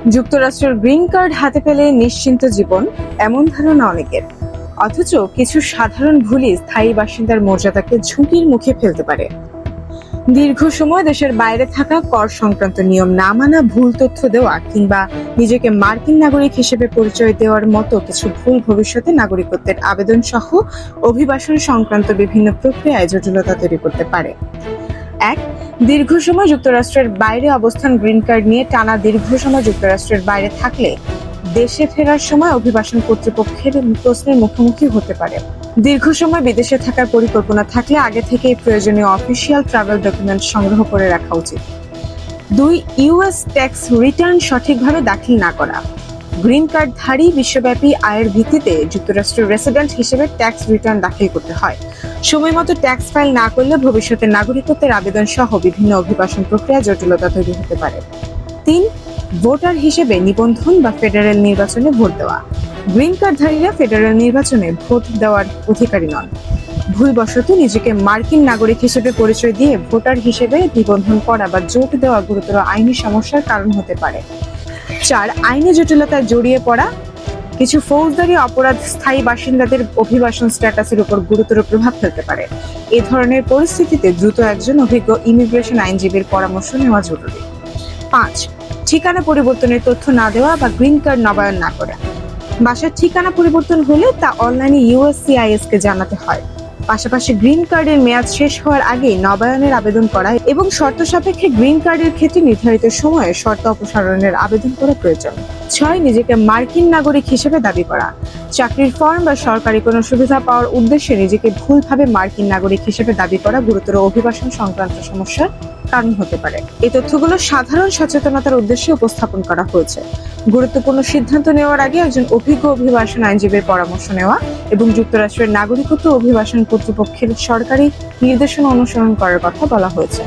যুক্তরাষ্ট্রের green card হাতে পেলে নিশ্চিন্ত জীবন, এমন ধারণা অনেকের। অথচ কিছু সাধারণ ভুলই স্থায়ী বাসিন্দার মর্যাদাকে ঝুঁকির মুখে ফেলতে পারে। দীর্ঘ সময় দেশের বাইরে থাকা, কর সংক্রান্ত নিয়ম না মানা, ভুল তথ্য দেওয়া কিংবা নিজেকে মার্কিন নাগরিক হিসেবে পরিচয় দেওয়ার মতো কিছু ভুল ভবিষ্যতে নাগরিকত্বের আবেদন সহ অভিবাসন সংক্রান্ত বিভিন্ন প্রক্রিয়ায় জটিলতা তৈরি করতে পারে। এক, দীর্ঘ সময় যুক্তরাষ্ট্রের বাইরে অবস্থান। গ্রিন কার্ড নিয়ে টানা দীর্ঘ সময় যুক্তরাষ্ট্রের বাইরে থাকলে দেশে ফেরার সময় অভিবাসন কর্তৃপক্ষের প্রশ্নের মুখোমুখি হতে পারে। দীর্ঘ সময় বিদেশে থাকার পরিকল্পনা থাকলে আগে থেকেই প্রয়োজনীয় অফিসিয়াল ট্রাভেল ডকুমেন্ট সংগ্রহ করে রাখা উচিত। দুই, ইউএস ট্যাক্স রিটার্ন সঠিকভাবে দাখিল না করা। গ্রিন কার্ডধারী বিশ্বব্যাপী আয়ের ভিত্তিতে যুক্তরাষ্ট্রের রেসিডেন্ট হিসেবে ট্যাক্স রিটার্ন দাখিল করতে হয়। সময় মতো ট্যাক্স ফাইল না করলে ভবিষ্যতে নাগরিকত্বের আবেদন সহ বিভিন্ন অভিবাসন প্রক্রিয়া জটিলতা তৈরি হতে পারে। তিন, ভোটার হিসেবে নিবন্ধন বা ফেডারেল নির্বাচনে ভোট দেওয়া। গ্রিন কার্ডধারীরা ফেডারেল নির্বাচনে ভোট দেওয়ার অধিকারী নন। ভুলবশত নিজেকে মার্কিন নাগরিক হিসেবে পরিচয় দিয়ে ভোটার হিসেবে নিবন্ধন করা বা জোট দেওয়া গুরুতর আইনি সমস্যার কারণ হতে পারে। চার, আইনি জটিলতায় জড়িয়ে পড়া। কিছু ফৌজদারি অপরাধ স্থায়ী বাসিন্দাদের অভিবাসন স্ট্যাটাসের উপর গুরুতর প্রভাব ফেলতে পারে। এ ধরনের পরিস্থিতিতে দ্রুত একজন অভিজ্ঞ ইমিগ্রেশন আইনজীবীর পরামর্শ নেওয়া জরুরি। পাঁচ, ঠিকানা পরিবর্তনের তথ্য না দেওয়া বা গ্রিন কার্ড নবায়ন না করা। বাসার ঠিকানা পরিবর্তন হলে তা অনলাইনে ইউএসসিআইএস কে জানাতে হয়। পাশাপাশি গ্রিন কার্ডের মেয়াদ শেষ হওয়ার আগে নবায়নের আবেদন করা এবং শর্ত সাপেক্ষে গ্রিন কার্ডের ক্ষেত্রে নির্ধারিত সময়ে শর্ত অপসারণের আবেদন করা প্রয়োজন। ছয়, নিজেকে মার্কিন নাগরিক হিসেবে দাবি করা। চাকরির ফর্ম বা সরকারি কোনো সুবিধা পাওয়ার উদ্দেশ্যে নিজেকে ভুলভাবে মার্কিন নাগরিক হিসেবে দাবি করা গুরুতর অভিবাসন সংক্রান্ত সমস্যার কারণ হতে পারে। এই তথ্যগুলো সাধারণ সচেতনতার উদ্দেশ্যে উপস্থাপন করা হয়েছে। গুরুত্বপূর্ণ সিদ্ধান্ত নেওয়ার আগে একজন অভিজ্ঞ অভিবাসন আইনজীবীর পরামর্শ নেওয়া এবং যুক্তরাষ্ট্রের নাগরিকত্ব অভিবাসন কর্তৃপক্ষের সরকারি নির্দেশনা অনুসরণ করার কথা বলা হয়েছে।